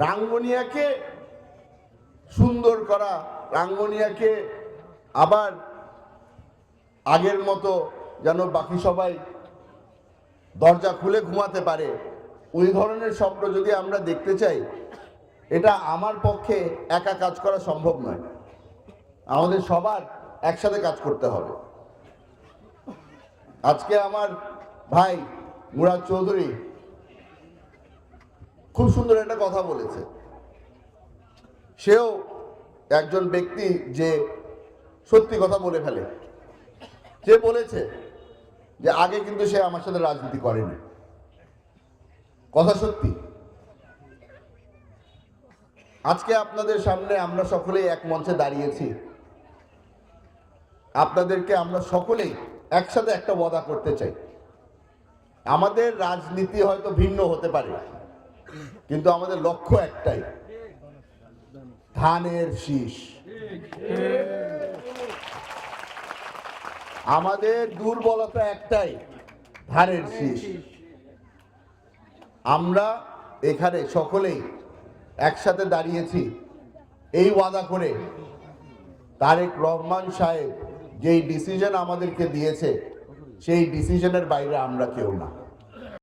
রাঙ্গুনিয়াকে সুন্দর করা, রাঙ্গুনিয়াকে আবার আগের মতো যেন বাকি সবাই দরজা খুলে ঘুমাতে পারে, ওই ধরনের স্বপ্ন যদি আমরা দেখতে চাই, এটা আমার পক্ষে একা কাজ করা সম্ভব নয়। আমাদের সবার একসাথে কাজ করতে হবে। আজকে আমার ভাই মুরাদ চৌধুরী খুব সুন্দর একটা কথা বলেছে। সেও একজন ব্যক্তি যে সত্যি কথা বলে ফেলে। সে বলেছে যে আগে কিন্তু সে আমার সাথে রাজনীতি করেনি, কথা সত্যি। আজকে আপনাদের সামনে আমরা সকলেই এক মঞ্চে দাঁড়িয়েছি, আপনাদেরকে আমরা সকলেই একসাথে একটা ওয়াদা করতে চাই। আমাদের রাজনীতি হয়তো ভিন্ন হতে পারে, কিন্তু আমাদের লক্ষ্য একটাই, ধানের শীষ। আমাদের দুর্বলতা একটাই, ধানের শীষ। আমরা এখানে সকলেই একসাথে দাঁড়িয়েছি এই ওয়াদা করে, তারেক রহমান সাহেব যেই ডিসিশন আমাদেরকে দিয়েছে সেই ডিসিশনের বাইরে আমরা কেউ না।